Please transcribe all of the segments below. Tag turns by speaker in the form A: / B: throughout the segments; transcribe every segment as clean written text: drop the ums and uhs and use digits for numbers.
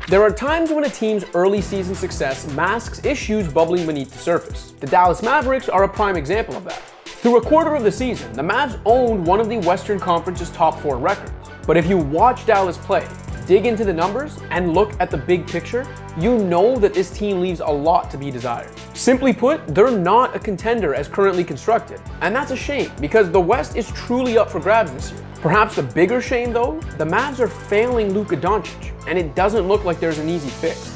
A: There are times when a team's early season success masks issues bubbling beneath the surface. The Dallas Mavericks are a prime example of that. Through a quarter of the season, the Mavs owned one of the Western Conference's top 4 records. But if you watch Dallas play, dig into the numbers, and look at the big picture, you know that this team leaves a lot to be desired. Simply put, they're not a contender as currently constructed. And that's a shame, because the West is truly up for grabs this year. Perhaps the bigger shame though, the Mavs are failing Luka Doncic, and it doesn't look like there's an easy fix.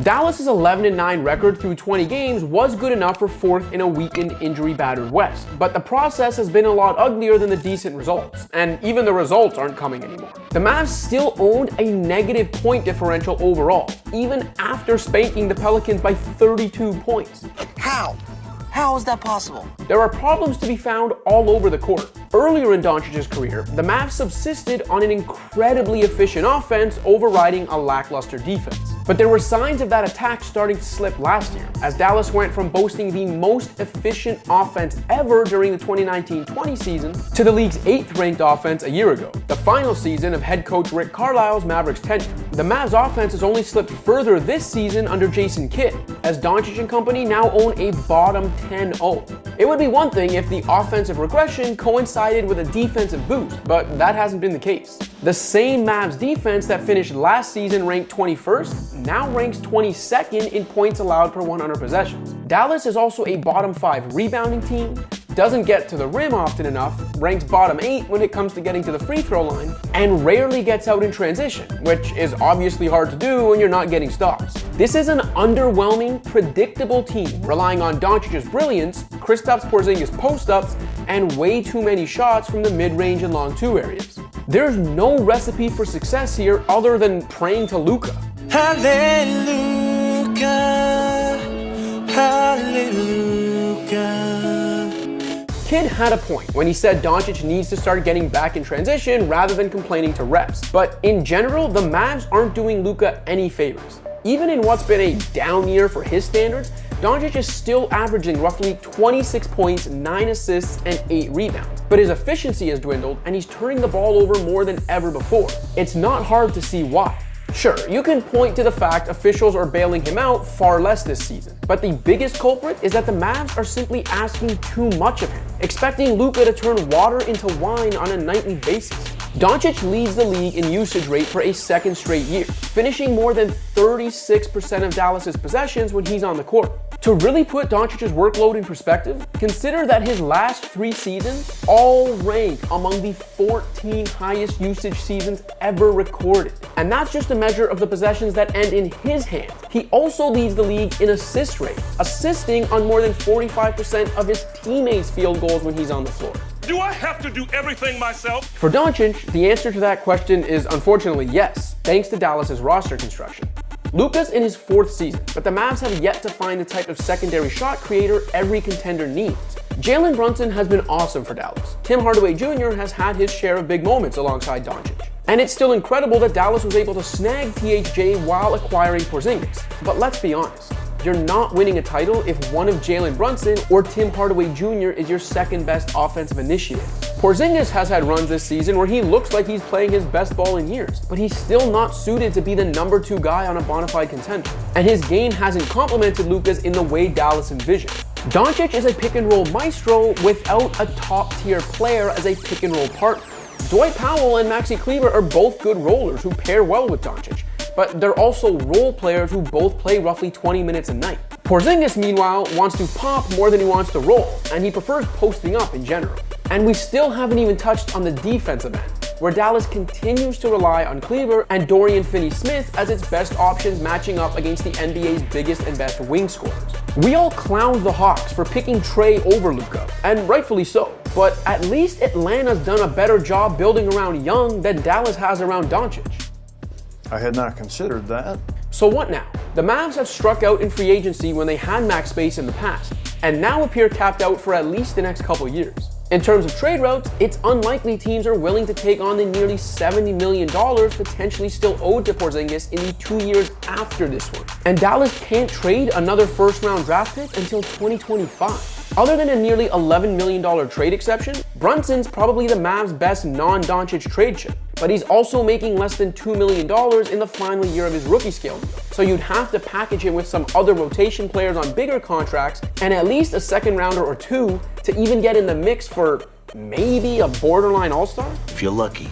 A: Dallas's 11-9 record through 20 games was good enough for 4th in a weakened, injury-battered West, but the process has been a lot uglier than the decent results, and even the results aren't coming anymore. The Mavs still owned a negative point differential overall, even after spanking the Pelicans by 32 points.
B: How? How is that possible?
A: There are problems to be found all over the court. Earlier in Doncic's career, the Mavs subsisted on an incredibly efficient offense overriding a lackluster defense. But there were signs of that attack starting to slip last year, as Dallas went from boasting the most efficient offense ever during the 2019-20 season to the league's 8th ranked offense a year ago, the final season of head coach Rick Carlisle's Mavericks tenure. The Mavs offense has only slipped further this season under Jason Kidd, as Doncic and company now own a bottom 10-0. It would be one thing if the offensive regression coincided with a defensive boost, but that hasn't been the case. The same Mavs defense that finished last season ranked 21st now ranks 22nd in points allowed per 100 possessions. Dallas is also a bottom 5 rebounding team, doesn't get to the rim often enough, ranks bottom 8 when it comes to getting to the free throw line, and rarely gets out in transition, which is obviously hard to do when you're not getting stops. This is an underwhelming, predictable team relying on Doncic's brilliance, Kristaps Porzingis post-ups, and way too many shots from the mid-range and long 2 areas. There's no recipe for success here other than praying to Luka.
C: Hallelujah, hallelujah.
A: Kidd had a point when he said Doncic needs to start getting back in transition rather than complaining to refs. But in general, the Mavs aren't doing Luka any favors. Even in what's been a down year for his standards, Doncic is still averaging roughly 26 points, 9 assists, and 8 rebounds. But his efficiency has dwindled, and he's turning the ball over more than ever before. It's not hard to see why. Sure, you can point to the fact officials are bailing him out far less this season, but the biggest culprit is that the Mavs are simply asking too much of him, expecting Luka to turn water into wine on a nightly basis. Doncic leads the league in usage rate for a 2nd straight year, finishing more than 36% of Dallas's possessions when he's on the court. To really put Doncic's workload in perspective, consider that his last 3 seasons all rank among the 14 highest usage seasons ever recorded. And that's just a measure of the possessions that end in his hands. He also leads the league in assist rate, assisting on more than 45% of his teammates' field goals when he's on the floor.
D: Do I have to do everything myself?
A: For Doncic, the answer to that question is unfortunately yes, thanks to Dallas's roster construction. Luka's in his 4th season, but the Mavs have yet to find the type of secondary shot creator every contender needs. Jalen Brunson has been awesome for Dallas. Tim Hardaway Jr. has had his share of big moments alongside Doncic. And it's still incredible that Dallas was able to snag THJ while acquiring Porzingis. But let's be honest, you're not winning a title if one of Jalen Brunson or Tim Hardaway Jr. is your 2nd best offensive initiator. Porzingis has had runs this season where he looks like he's playing his best ball in years, but he's still not suited to be the number 2 guy on a bona fide contender. And his game hasn't complemented Luka's in the way Dallas envisioned. Doncic is a pick and roll maestro without a top tier player as a pick and roll partner. Dwight Powell and Maxi Kleber are both good rollers who pair well with Doncic, but they're also role players who both play roughly 20 minutes a night. Porzingis, meanwhile, wants to pop more than he wants to roll, and he prefers posting up in general. And we still haven't even touched on the defensive end, where Dallas continues to rely on Kleber and Dorian Finney-Smith as its best options matching up against the NBA's biggest and best wing scorers. We all clowned the Hawks for picking Trey over Luka, and rightfully so, but at least Atlanta's done a better job building around Young than Dallas has around Doncic.
E: I had not considered that.
A: So what now? The Mavs have struck out in free agency when they had max space in the past, and now appear capped out for at least the next couple years. In terms of trade routes, it's unlikely teams are willing to take on the nearly $70 million potentially still owed to Porzingis in the 2 years after this one. And Dallas can't trade another first-round draft pick until 2025. Other than a nearly $11 million trade exception, Brunson's probably the Mavs' best non-Doncic trade chip, but he's also making less than $2 million in the final year of his rookie scale deal. So you'd have to package him with some other rotation players on bigger contracts and at least a second rounder or two to even get in the mix for maybe a borderline all-star?
B: If you're lucky.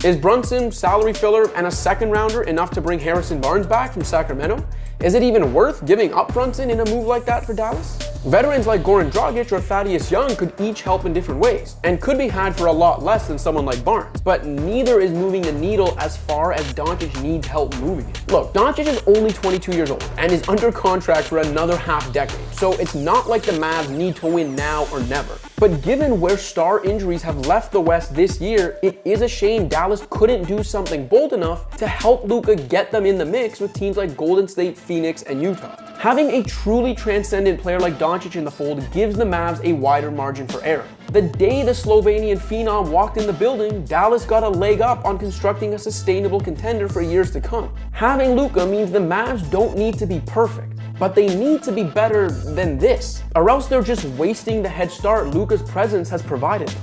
A: Is Brunson, salary filler, and a second rounder enough to bring Harrison Barnes back from Sacramento? Is it even worth giving up Brunson in a move like that for Dallas? Veterans like Goran Dragic or Thaddeus Young could each help in different ways, and could be had for a lot less than someone like Barnes, but neither is moving the needle as far as Doncic needs help moving it. Look, Doncic is only 22 years old, and is under contract for another half decade, so it's not like the Mavs need to win now or never. But given where star injuries have left the West this year, it is a shame Dallas couldn't do something bold enough to help Luka get them in the mix with teams like Golden State, Phoenix, and Utah. Having a truly transcendent player like Doncic in the fold gives the Mavs a wider margin for error. The day the Slovenian phenom walked in the building, Dallas got a leg up on constructing a sustainable contender for years to come. Having Luka means the Mavs don't need to be perfect, but they need to be better than this, or else they're just wasting the head start Luka's presence has provided them.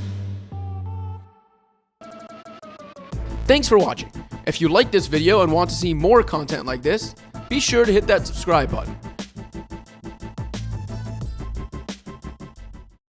A: Thanks for watching. If you liked this video and want to see more content like this, be sure to hit that subscribe button.